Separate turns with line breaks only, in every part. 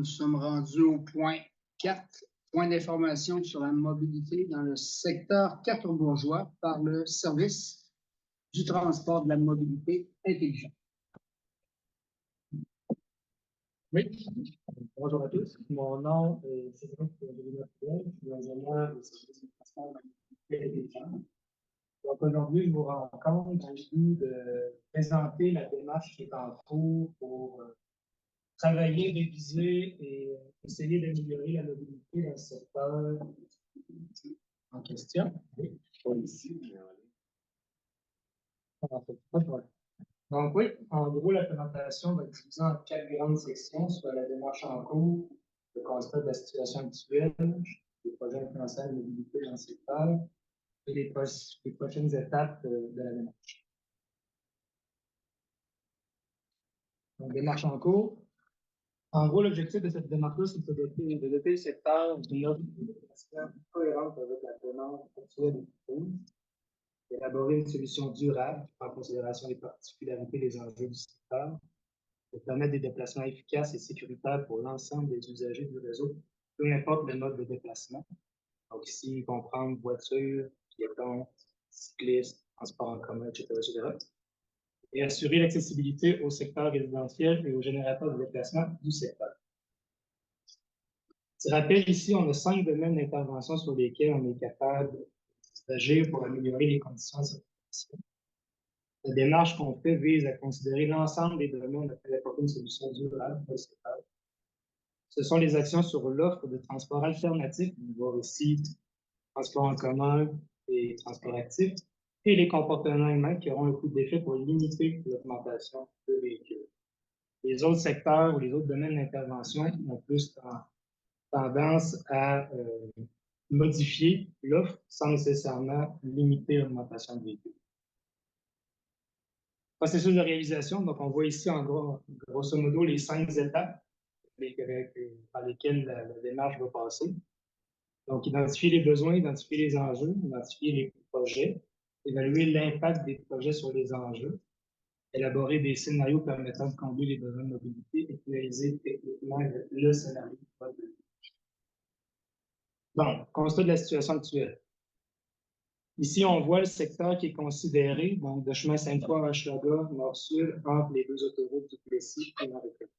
nous sommes rendus au point 4, point d'information sur la mobilité dans le secteur quatorbourgeois par le service du transport de la mobilité intelligente.
Oui, bonjour à tous. Mon nom est Cédric Delimont-Poulet. Je suis ingénieur au service du transport de la mobilité intelligente. Donc aujourd'hui, je vous rencontre dans le but de présenter la démarche qui est en cours pour travailler, réviser et essayer d'améliorer la mobilité dans le secteur en question. Oui. Donc oui, en gros, la présentation va être divisée en 4 grandes sections, soit la démarche en cours, le constat de la situation actuelle, les projets influençant la mobilité dans le secteur et les prochaines étapes de la démarche. Donc, démarche en cours. En gros, l'objectif de cette démarche-là, c'est de doter le secteur d'une offre de déplacement cohérente avec la demande actuelle et future, d'élaborer une solution durable qui prend en considération les particularités des enjeux du secteur, de permettre des déplacements efficaces et sécuritaires pour l'ensemble des usagers du réseau, peu importe le mode de déplacement. Donc ici, ils vont prendre voiture, piétons, cyclistes, transport en commun, etc., etc. Et assurer l'accessibilité au secteur résidentiel et aux générateurs de déplacement du secteur. Je rappelle ici, on a 5 domaines d'intervention sur lesquels on est capable d'agir pour améliorer les conditions de circulation. La démarche qu'on fait vise à considérer l'ensemble des domaines afin d'apporter une solution durable pour le secteur. Ce sont les actions sur l'offre de transport alternatif, on va voir ici transport en commun et transport actif, et les comportements humains qui auront un coup d'effet pour limiter l'augmentation de véhicules. Les autres secteurs ou les autres domaines d'intervention ont plus tendance à modifier l'offre sans nécessairement limiter l'augmentation de véhicules. Processus de réalisation, donc on voit ici en gros, grosso modo les 5 étapes par lesquelles la démarche va passer. Donc, identifier les besoins, identifier les enjeux, identifier les projets, évaluer l'impact des projets sur les enjeux, élaborer des scénarios permettant de combler les besoins de mobilité et réaliser techniquement le scénario. Donc, constat de la situation actuelle. Ici, on voit le secteur qui est considéré, donc de chemin Sainte-Foy à Hochelaga, nord-sud, entre les deux autoroutes du Plessis et Marie-Claude.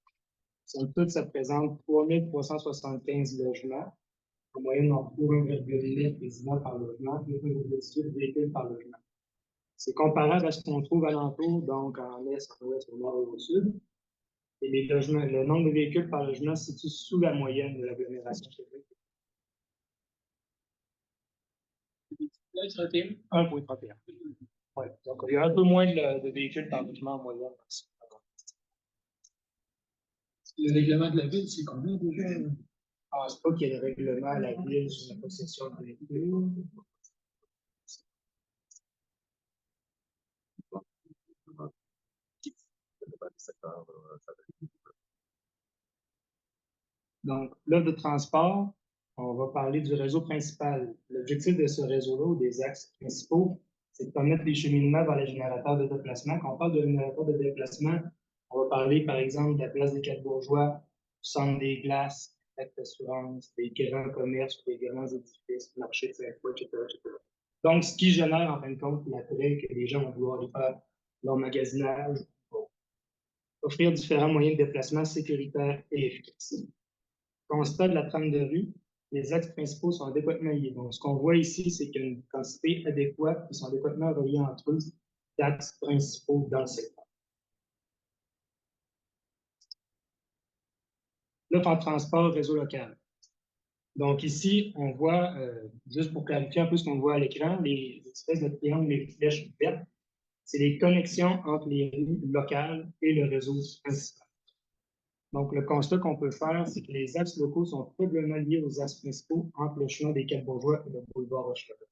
Somme toute, ça présente 3 375 logements. En moyenne, on trouve 1,9 résidents par logement et 1,18 véhicules par logement. C'est comparable à ce qu'on trouve alentour, donc en est, en ouest, au nord et au sud. Et les logements, le nombre de véhicules par logement se situe sous la moyenne de l'agglomération québécoise. 1,31. Ouais, donc il y a un peu moins de véhicules par logement en moyenne.
Le règlement de la ville, c'est combien déjà?
Je ne pense pas qu'il y ait de règlement à la ville sur la possession de véhicules. Donc, l'offre de transport, on va parler du réseau principal. L'objectif de ce réseau-là, ou des axes principaux, c'est de permettre les cheminements vers les générateurs de déplacement. Quand on parle de générateurs de déplacement, on va parler, par exemple, de la place des Quatre-Bourgeois, du centre des glaces, l'acte d'assurance, des grands commerces, des grands édifices, marchés de Sainte-Foy, etc., etc. Donc, ce qui génère, en fin de compte, l'attrait que les gens vont vouloir aller faire leur magasinage, pour offrir différents moyens de déplacement sécuritaires et efficaces. Constat de la trame de rue, les axes principaux sont adéquatement liés. Donc, ce qu'on voit ici, c'est qu'il y a une quantité adéquate qui sont adéquatement reliés entre eux d'axes principaux dans le secteur. L'offre en transport réseau local. Donc, ici, on voit, juste pour clarifier un peu ce qu'on voit à l'écran, les espèces de triangles, les flèches vertes, c'est les connexions entre les rues locales et le réseau principal. Donc, le constat qu'on peut faire, c'est que les axes locaux sont faiblement liés aux axes principaux entre le chemin des Quatre-Bourgeois et le boulevard Hochelaga.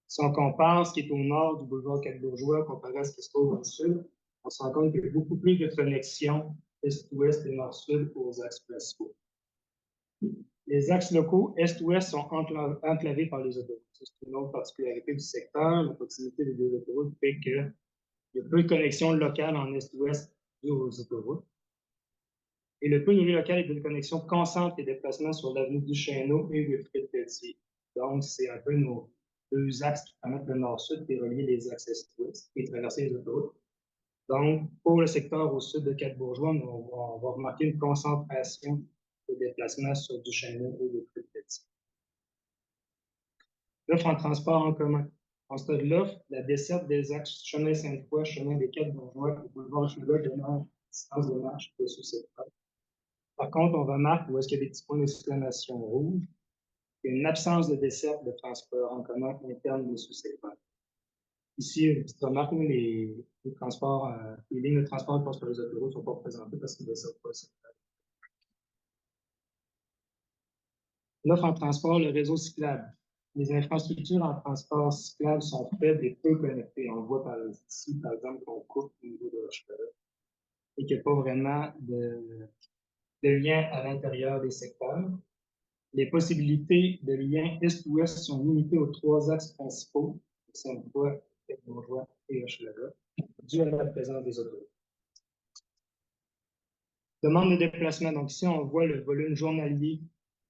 Si on compare ce qui est au nord du boulevard Quatre-Bourgeois comparé à ce qui se trouve au sud, on se rend compte qu'il y a beaucoup plus de connexions est-ouest et nord-sud aux axes principaux. Les axes locaux est-ouest sont enclavés par les autoroutes. C'est une autre particularité du secteur. La proximité des deux autoroutes fait qu'il y a peu de connexions locales en est-ouest aux autoroutes. Et le peu nourri local et d'une connexion concentre les déplacements sur l'avenue du Chêneau et Wilfrid-Pelletier. Donc, c'est un peu nos deux axes qui permettent le nord-sud et relier les axes est-ouest et traverser les autoroutes. Donc, pour le secteur au sud de Cap-Bourgeois, on va remarquer une concentration de déplacements sur du Chêneau et Wilfrid-Pelletier. L'offre en transport en commun. En stade de l'offre, la desserte des axes chemin Sainte-Foy, chemin des Quatre-Bourgeois et boulevard Hochelaga demeure distance de marche de sous cette phase. Par contre, on remarque où est-ce qu'il y a des petits points d'exclamation rouges, il y a une absence de desserte de transport en commun interne des sous-secteurs. Ici, une petite remarque, les transports, les lignes de transport qui passent par les autoroutes ne sont pas représentées parce qu'ils ne desservent pas le secteur. L'offre en transport, le réseau cyclable. Les infrastructures en transport cyclable sont faibles et peu connectées. On le voit ici, par exemple, qu'on coupe au niveau de Hochelaga et qu'il n'y a pas vraiment de lien à l'intérieur des secteurs. Les possibilités de lien est-ouest sont limitées aux trois axes principaux, Sainte-Foy, Cap-Bourgeois et Hochelaga, dû à la présence des autoroutes. Demande de déplacement. Donc ici, on voit le volume journalier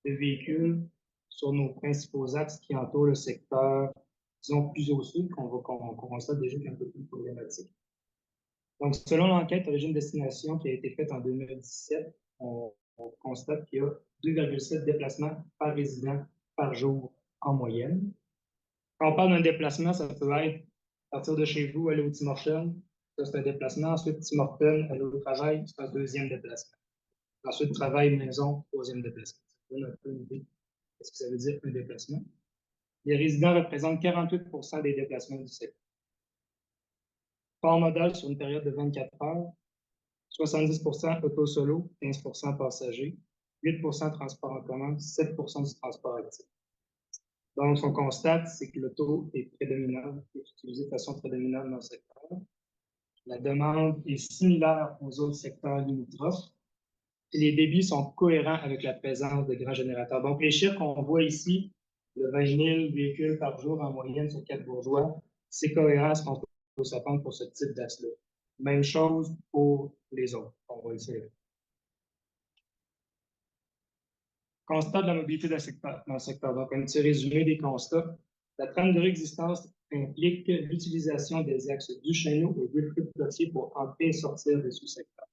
de véhicules sur nos principaux axes qui entourent le secteur, disons, plus au sud, qu'on constate déjà qu'un peu plus problématique. Donc, selon l'enquête origine-destination qui a été faite en 2017, on constate qu'il y a 2,7 déplacements par résident par jour en moyenne. Quand on parle d'un déplacement, ça peut être partir de chez vous, aller au Tim Hortons, ça c'est un déplacement. Ensuite, Tim Hortons, aller au travail, c'est un deuxième déplacement. Ensuite, travail, maison, troisième déplacement. Ça donne un peu une idée de ce que ça veut dire un déplacement. Les résidents représentent 48 des déplacements du secteur. Port modal sur une période de 24 heures, 70 auto-solo, 15 passagers, 8 transport en commun, 7 du transport actif. Donc, ce qu'on constate, c'est que l'auto est prédominante, est utilisé de façon prédominante dans le secteur. La demande est similaire aux autres secteurs limitrophes et les débits sont cohérents avec la présence de grands générateurs. Donc, les chiffres qu'on voit ici, de 20 000 véhicules par jour en moyenne sur Cap-Bourgeois, c'est cohérent à ce qu'on peut s'attendre pour ce type d'axe-là. Même chose pour les autres. On va essayer. Constat de la mobilité dans le secteur. Donc, un petit résumé des constats. La trame de réexistence implique l'utilisation des axes du Chêneau et Wilfrid-Pelletier pour entrer et sortir des sous-secteurs.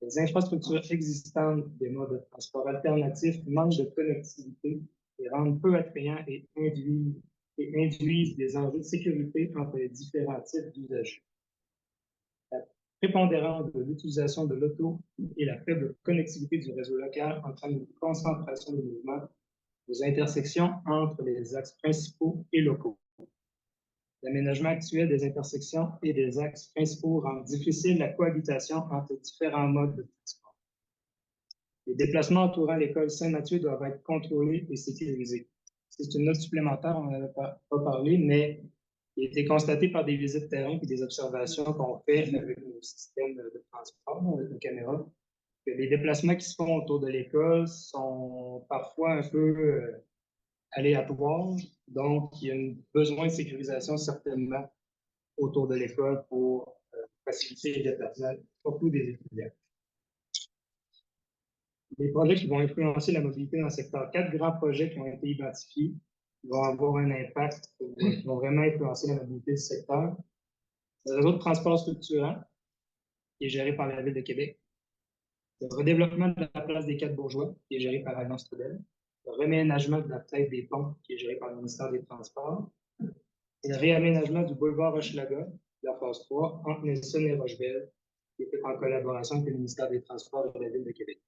Les infrastructures existantes des modes de transport alternatifs manquent de connectivité et rendent peu attrayants et induisent des enjeux de sécurité entre les différents types d'usagers. La prépondérance de l'utilisation de l'auto et la faible connectivité du réseau local entraînent une concentration de mouvements aux intersections entre les axes principaux et locaux. L'aménagement actuel des intersections et des axes principaux rend difficile la cohabitation entre différents modes de transport. Les déplacements entourant l'école Saint-Mathieu doivent être contrôlés et sécurisés. C'est une note supplémentaire, on n'en avait pas parlé, mais il a été constaté par des visites de terrain et des observations qu'on fait avec nos systèmes de transport, avec nos caméras, que les déplacements qui se font autour de l'école sont parfois un peu aléatoires. Donc, il y a un besoin de sécurisation certainement autour de l'école pour faciliter les déplacements, surtout des étudiants. Les projets qui vont influencer la mobilité dans le secteur, 4 grands projets qui ont été identifiés, qui vont avoir un impact, qui vont vraiment influencer la mobilité du secteur. Le réseau de transport structurant, qui est géré par la Ville de Québec. Le redéveloppement de la place des Quatre-Bourgeois, qui est géré par Alliance Trudel. Le réaménagement de la tête des ponts, qui est géré par le ministère des Transports. Et le réaménagement du boulevard Hochelaga, la phase 3, entre Nelson et Rocheville, qui est fait en collaboration avec le ministère des Transports et la Ville de Québec.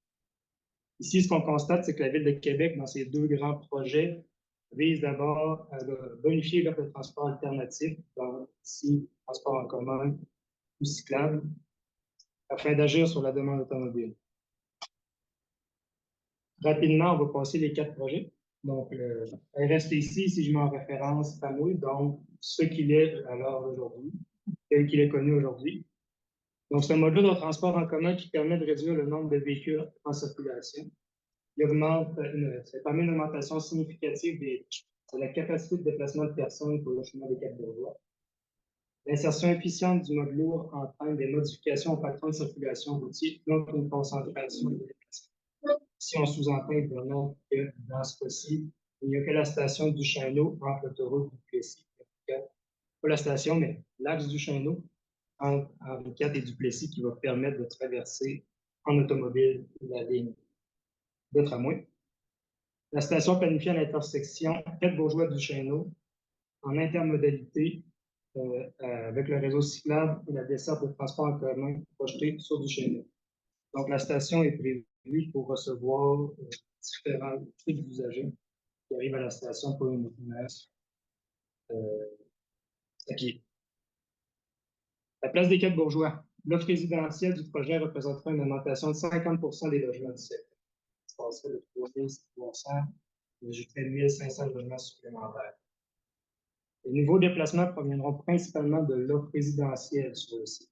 Ici, ce qu'on constate, c'est que la Ville de Québec, dans ses deux grands projets, vise d'abord à bonifier l'offre de transport alternatif, donc ici, transport en commun ou cyclable, afin d'agir sur la demande automobile. Rapidement, on va passer les 4 projets. Donc, RSTC, si je mets en référence Tramway, donc ce qu'il est à l'heure d'aujourd'hui, tel qu'il est connu aujourd'hui. Donc, c'est un module de transport en commun qui permet de réduire le nombre de véhicules en circulation. Ça permet une augmentation significative de la capacité de déplacement de personnes pour le chemin des Quatre-Bourgeois. L'insertion efficiente du mode lourd entraîne des modifications au patron de circulation routier, donc une concentration des déplacements. Si on sous-entend évidemment que dans ce cas-ci, il n'y a que la station du Chêneau entre l'autoroute du Plessis. Pas la station, mais l'axe du Chêneau entre Henri IV et Duplessis qui va permettre de traverser en automobile la ligne de tramway. La station planifie à l'intersection 4 Bourgeois du Chêneau en intermodalité avec le réseau cyclable et la desserte de transport en commun projetée sur du Chêneau. Donc, la station est prévue pour recevoir différents types d'usagers qui arrivent à la station pour une itinéraire acquis. La place des 4 Bourgeois. L'offre résidentielle du projet représentera une augmentation de 50 des logements du secteur. Ça passerait de 3 300 jusqu'à 1 500 logements supplémentaires. Les nouveaux déplacements proviendront principalement de l'offre résidentielle sur le site.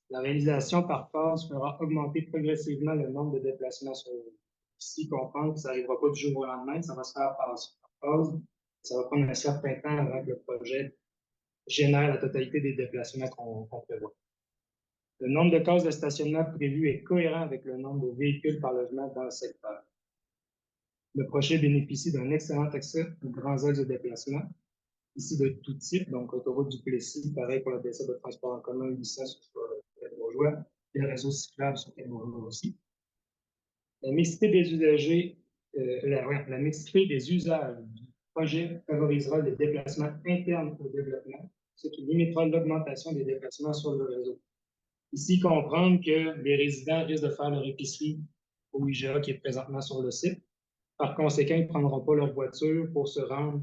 La réalisation par phase fera augmenter progressivement le nombre de déplacements sur le site. Ici, comprendre que ça n'arrivera pas du jour au lendemain, ça va se faire phase par phase. Ça va prendre un certain temps avant que le projet génère la totalité des déplacements qu'on prévoit. Le nombre de cases de stationnement prévu est cohérent avec le nombre de véhicules par logement dans le secteur. Le projet bénéficie d'un excellent accès aux grands axes de déplacement, ici de tout type, donc autoroute du Plessis, pareil pour la desserte de transport en commun, 800 sur le Bourgeois, et le réseau cyclable sur le Bourgeois aussi. La mixité des usagers, la mixité des usages du projet favorisera les déplacements internes au développement, ce qui limitera l'augmentation des déplacements sur le réseau. Ici, comprendre que les résidents risquent de faire leur épicerie au IGA qui est présentement sur le site. Par conséquent, ils ne prendront pas leur voiture pour se rendre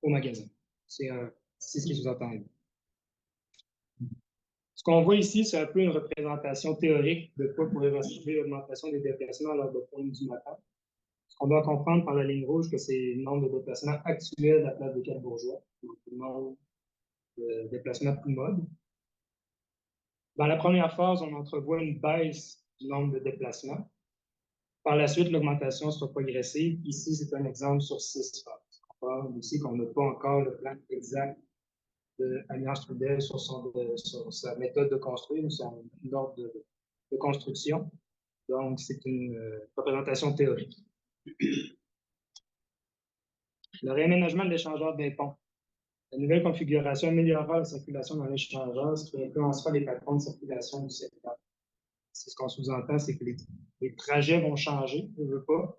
au magasin. C'est ce qui sous-entend. Ce qu'on voit ici, c'est un peu une représentation théorique de quoi pourrait ressembler l'augmentation des déplacements lors de pointe du matin. Ce qu'on doit comprendre par la ligne rouge, que c'est le nombre de déplacements actuels de la place des 4 Bourgeois, donc le nombre de déplacements plus mode. Dans la première phase, on entrevoit une baisse du nombre de déplacements. Par la suite, l'augmentation sera progressive. Ici, c'est un exemple sur 6 phases. On parle aussi qu'on n'a pas encore le plan exact d'Alliance Trudel sur sa méthode de construire, son ordre de construction. Donc, c'est une représentation théorique. Le réaménagement de l'échangeur des ponts. La nouvelle configuration améliorera la circulation dans l'échangeur, ce qui influencera les patrons de circulation du secteur. C'est ce qu'on sous-entend, c'est que les trajets vont changer, je ne veux pas.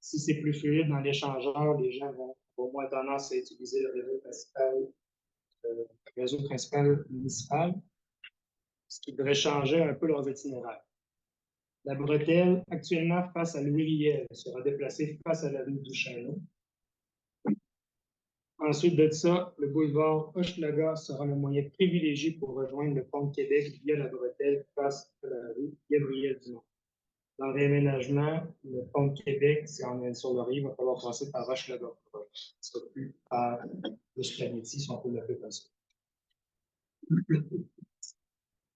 Si c'est plus fluide dans l'échangeur, les gens vont avoir moins tendance à utiliser le réseau principal municipal, ce qui devrait changer un peu leurs itinéraires. La bretelle, actuellement face à Louis Riel, sera déplacée face à l'avenue du Chêneau. Ensuite de ça, le boulevard Hochelaga sera le moyen privilégié pour rejoindre le pont de Québec via la bretelle face à la rue Gabriel-Dumont. Dans le réaménagement, le pont de Québec, si on est sur le rive, il va falloir passer par Hochelaga. Ce ne sera plus par le Spaghetti, si on peut l'appeler comme ça.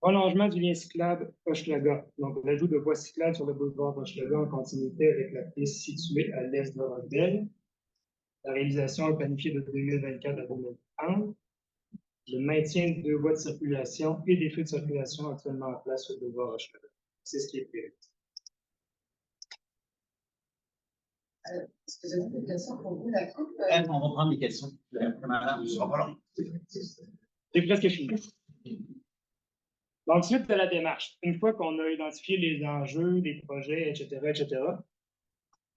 Prolongement du lien cyclable Hochelaga. Donc, l'ajout de voies cyclables sur le boulevard Hochelaga en continuité avec la piste située à l'est de Rockdale. La réalisation est planifiée de 2024 à 2030. Le maintien de 2 voies de circulation et des feux de circulation actuellement en place sur le boulevard Hochelaga. C'est ce qui est prévu.
Excusez-moi, une question pour vous, la coupe.
On va prendre des questions. Madame, ce sera pas long.
C'est presque fini. Donc, suite à la démarche, une fois qu'on a identifié les enjeux, les projets, etc.,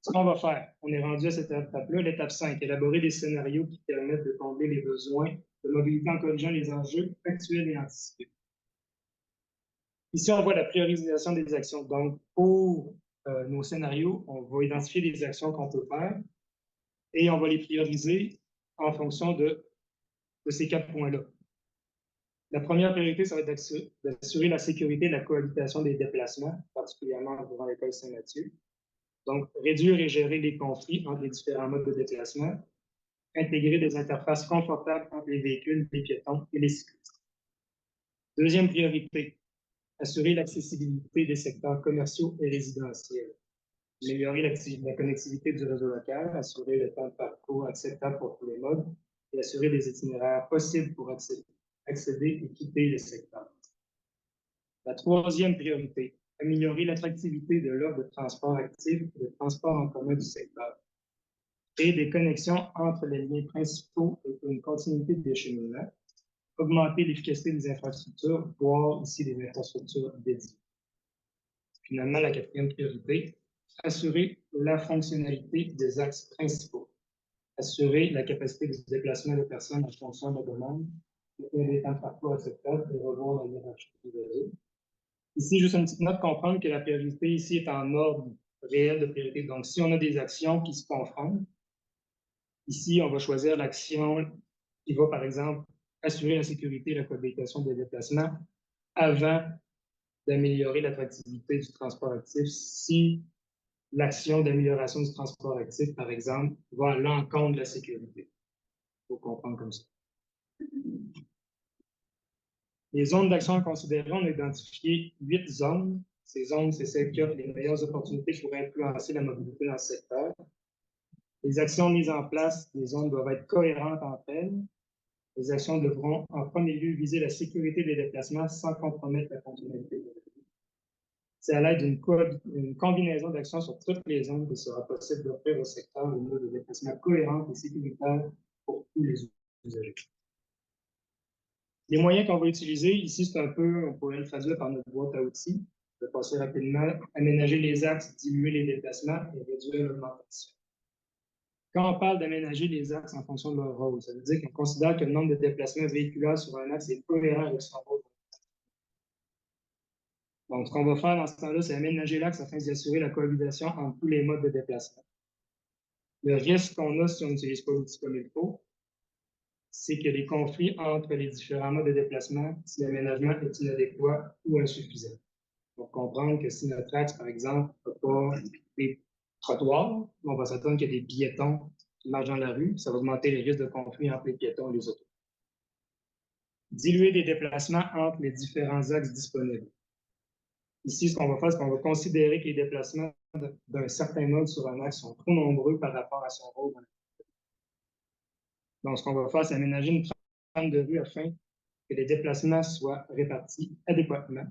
ce qu'on va faire, on est rendu à cette étape-là, l'étape 5, élaborer des scénarios qui permettent de combler les besoins de mobilité en corrigeant les enjeux actuels et anticipés. Ici, on voit la priorisation des actions. Donc, pour nos scénarios, on va identifier les actions qu'on peut faire et on va les prioriser en fonction de ces 4 points-là. La première priorité, ça va être d'assurer la sécurité et la cohabitation des déplacements, particulièrement durant l'école Saint-Mathieu. Donc, réduire et gérer les conflits entre les différents modes de déplacement, intégrer des interfaces confortables entre les véhicules, les piétons et les cyclistes. Deuxième priorité, assurer l'accessibilité des secteurs commerciaux et résidentiels. Améliorer la connectivité du réseau local, assurer le temps de parcours acceptable pour tous les modes et assurer des itinéraires possibles pour accéder et quitter le secteur. La troisième priorité, améliorer l'attractivité de l'offre de transport actif et de transport en commun du secteur. Créer des connexions entre les liens principaux et une continuité des cheminements. Augmenter l'efficacité des infrastructures, voire ici des infrastructures dédiées. Finalement, la quatrième priorité, assurer la fonctionnalité des axes principaux. Assurer la capacité de déplacement des personnes en fonction de la demande, les temps de parcours acceptables et revoir la hiérarchie des réseaux. Ici, juste une petite note, comprendre que la priorité ici est en ordre réel de priorité. Donc, si on a des actions qui se confrontent, ici, on va choisir l'action qui va, par exemple, assurer la sécurité et la cohabitation des déplacements avant d'améliorer l'attractivité du transport actif. Si l'action d'amélioration du transport actif, par exemple, va à l'encontre de la sécurité. Il faut comprendre comme ça. Les zones d'action à considérer, on a identifié 8 zones. Ces zones, c'est celles qui offrent les meilleures opportunités pour influencer la mobilité dans le secteur. Les actions mises en place, les zones doivent être cohérentes entre elles. Les actions devront, en premier lieu, viser la sécurité des déplacements sans compromettre la fonctionnalité. C'est à l'aide d'une combinaison d'actions sur toutes les zones qu'il sera possible d'offrir au secteur une mode de déplacement cohérente et sécuritaire pour tous les usagers. Les moyens qu'on va utiliser, ici, c'est un peu, on pourrait le traduire par notre boîte à outils. Je vais passer rapidement, aménager les axes, diminuer les déplacements et réduire l'augmentation. Quand on parle d'aménager les axes en fonction de leur rôle, ça veut dire qu'on considère que le nombre de déplacements véhiculaires sur un axe est cohérent avec son rôle. Donc, ce qu'on va faire dans ce temps-là, c'est aménager l'axe afin d'y assurer la cohabitation entre tous les modes de déplacement. Le risque qu'on a si on n'utilise pas l'outil comme il faut, c'est qu'il y a des conflits entre les différents modes de déplacement si l'aménagement est inadéquat ou insuffisant. Donc, comprendre que si notre axe, par exemple, n'a pas des trottoirs, on va s'attendre qu'il y a des piétons qui marchent dans la rue, ça va augmenter les risques de conflit entre les piétons et les autos. Diluer des déplacements entre les différents axes disponibles. Ici, ce qu'on va faire, c'est qu'on va considérer que les déplacements d'un certain mode sur un axe sont trop nombreux par rapport à son rôle. Donc, ce qu'on va faire, c'est aménager une trame de rue afin que les déplacements soient répartis adéquatement.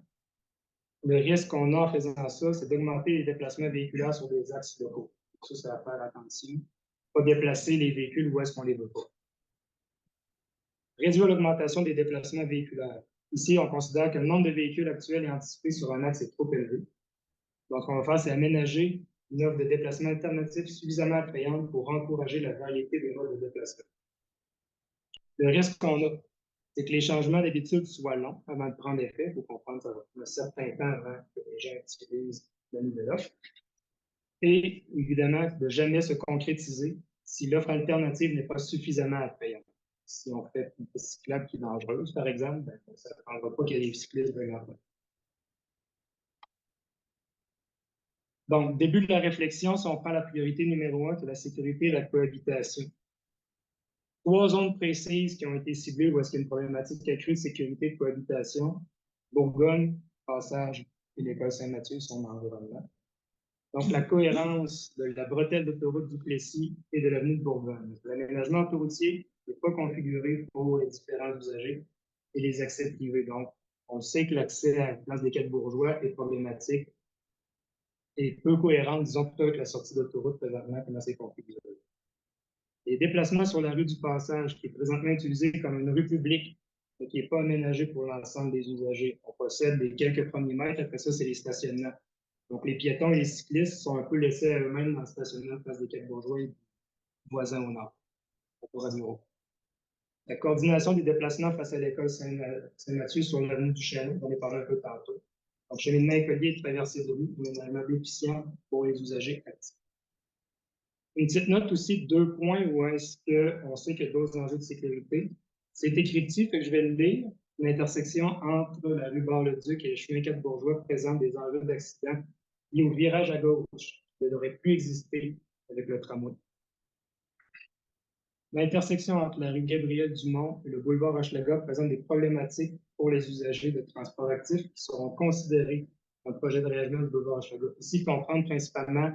Le risque qu'on a en faisant ça, c'est d'augmenter les déplacements véhiculaires sur des axes locaux. Ça, c'est à faire attention. Pas déplacer les véhicules où est-ce qu'on les veut pas. Réduire l'augmentation des déplacements véhiculaires. Ici, on considère que le nombre de véhicules actuels et anticipés sur un axe est trop élevé. Donc, ce qu'on va faire, c'est aménager une offre de déplacement alternatif suffisamment attrayante pour encourager la variété des modes de déplacement. Le risque qu'on a, c'est que les changements d'habitude soient longs avant de prendre effet. Il faut comprendre que ça va prendre un certain temps avant que les gens utilisent la nouvelle offre. Et évidemment, de jamais se concrétiser si l'offre alternative n'est pas suffisamment attrayante. Si on fait une piste cyclable qui est dangereuse, par exemple, ben, ça ne prendra pas qu'il y ait des cyclistes vraiment. Donc, début de la réflexion, si on prend la priorité numéro 1, c'est la sécurité et la cohabitation. 3 zones précises qui ont été ciblées où est-ce qu'il y a une problématique accrue de sécurité et de cohabitation. Bourgogne, Passage et l'École Saint-Mathieu sont dans l'environnement. Donc, la cohérence de la bretelle d'autoroute du Plessis et de l'avenue de Bourgogne. L'aménagement autoroutier n'est pas configuré pour les différents usagers et les accès privés. Donc, on sait que l'accès à la place des Quais Bourgeois est problématique et peu cohérent, disons, plutôt avec la sortie d'autoroute présentement, comment c'est configuré. Les déplacements sur la rue du Passage, qui est présentement utilisée comme une rue publique, mais qui n'est pas aménagée pour l'ensemble des usagers. On possède les quelques premiers mètres, après ça, c'est les stationnements. Donc, les piétons et les cyclistes sont un peu laissés à eux-mêmes dans le stationnement place des Quais Bourgeois et voisins au nord, à bureau. La coordination des déplacements face à l'école Saint-Mathieu sur l'avenue du Chêne, on en parlé un peu tantôt. Donc, cheminement écolier et traversée de rue, un aménagement efficient pour les usagers actifs. Une petite note aussi, 2 points où est-ce qu'on sait qu'il y a d'autres enjeux de sécurité. C'est écrit, fait que je vais le lire. L'intersection entre la rue Bar-le-Duc et le chemin 4 Bourgeois présente des enjeux d'accident liés au virage à gauche qui n'aurait plus existé avec le tramway. L'intersection entre la rue Gabriel-Dumont et le boulevard Hochelaga présente des problématiques pour les usagers de transport actif qui seront considérés dans le projet de réaménagement du boulevard Hochelaga. Ici, comprendre principalement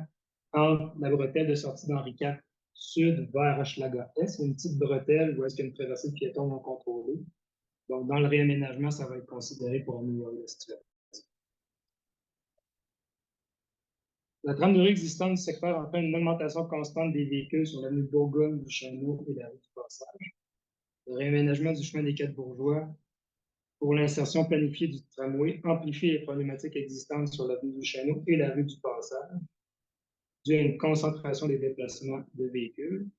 entre la bretelle de sortie d'Henri IV sud vers Hochelaga-Est. Il y a une petite bretelle où est-ce qu'il y a une traversée de piétons non contrôlée. Donc, dans le réaménagement, ça va être considéré pour améliorer la situation. La trame de rue existante du secteur entraîne une augmentation constante des véhicules sur l'avenue Bourgogne, du Chêneau et la rue du Passage. Le réaménagement du chemin des Quatre Bourgeois pour l'insertion planifiée du tramway amplifie les problématiques existantes sur l'avenue du Chêneau et la rue du Passage, dû à une concentration des déplacements de véhicules.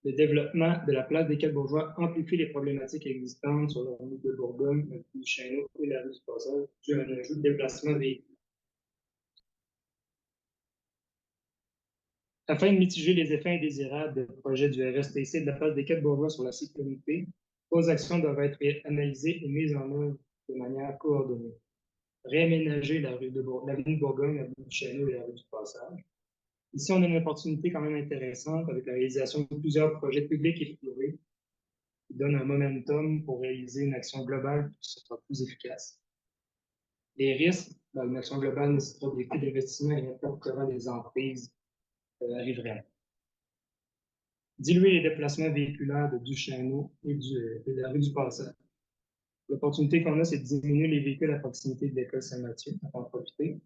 Le développement de la place des Quatre Bourgeois amplifie les problématiques existantes sur l'avenue de Bourgogne, l'avenue du Chêneau et la rue du Passage, dû à un ajout de déplacements de véhicules. Afin de mitiger les effets indésirables des projets du RSTC de la place des Quatre Bourgeois sur la sécurité, trois actions doivent être analysées et mises en œuvre de manière coordonnée. Réaménager l'avenue de Bourgogne, l'avenue du Chêneau et la rue du Passage. Ici, on a une opportunité quand même intéressante avec la réalisation de plusieurs projets publics et privés qui donnent un momentum pour réaliser une action globale qui sera plus efficace. Les risques, une action globale nécessitera des coûts d'investissement et impactera les emprises riveraines. Diluer les déplacements véhiculaires de Duchesneau et de la rue du Passage. L'opportunité qu'on a, c'est de diminuer les véhicules à proximité de l'école Saint-Mathieu, pour en profiter.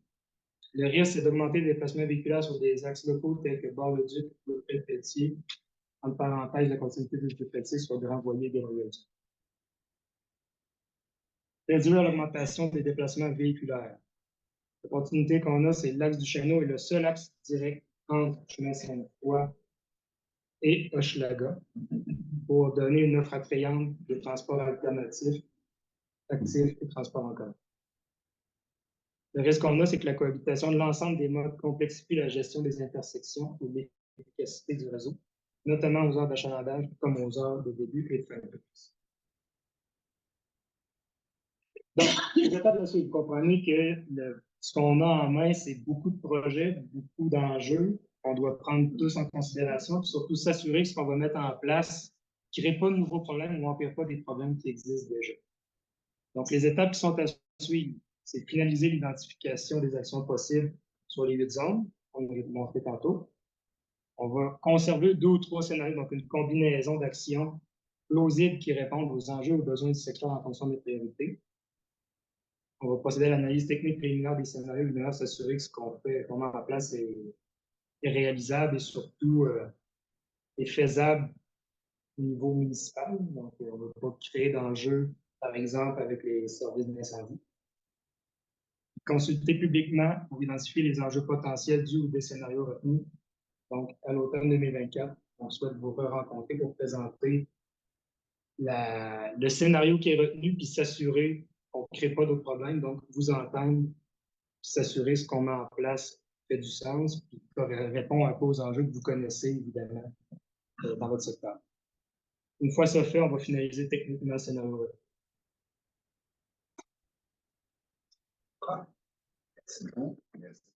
Le risque, c'est d'augmenter les déplacements véhiculaires sur des axes locaux tels que Bar-le-Duc, Wilfrid-Pelletier, entre parenthèses, la continuité de Wilfrid-Pelletier sur Grand Voyer de Royaume-Duc. Réduire l'augmentation des déplacements véhiculaires. L'opportunité qu'on a, c'est l'axe du Chêneau est le seul axe direct entre chemin Sainte-Foy et Hochelaga pour donner une offre attrayante de transport alternatif, actif et transport en commun. Le risque qu'on a, c'est que la cohabitation de l'ensemble des modes complexifie la gestion des intersections et l'efficacité du réseau, notamment aux heures d'achalandage comme aux heures de début et de fin de course. Donc, les étapes de suite, vous comprenez que ce qu'on a en main, c'est beaucoup de projets, beaucoup d'enjeux qu'on doit prendre tous en considération, puis surtout s'assurer que ce qu'on va mettre en place ne crée pas de nouveaux problèmes ou n'empire pas des problèmes qui existent déjà. Donc, les étapes qui sont à suivre, c'est finaliser l'identification des actions possibles sur les 8 zones, on l'a montré tantôt. On va conserver 2 ou 3 scénarios, donc une combinaison d'actions plausibles qui répondent aux enjeux et aux besoins du secteur en fonction des priorités. On va procéder à l'analyse technique préliminaire des scénarios, évidemment, s'assurer que ce qu'on met en place est réalisable et surtout est faisable au niveau municipal. Donc, on ne va pas créer d'enjeux, par exemple, avec les services d'incendie. Consulter publiquement pour identifier les enjeux potentiels dus ou des scénarios retenus. Donc, à l'automne 2024, on souhaite vous rencontrer pour présenter le scénario qui est retenu puis s'assurer qu'on ne crée pas d'autres problèmes. Donc, vous entendre, s'assurer ce qu'on met en place fait du sens puis répond un peu aux enjeux que vous connaissez, évidemment, dans votre secteur. Une fois ça fait, on va finaliser techniquement le scénario retenu.
C'est bon.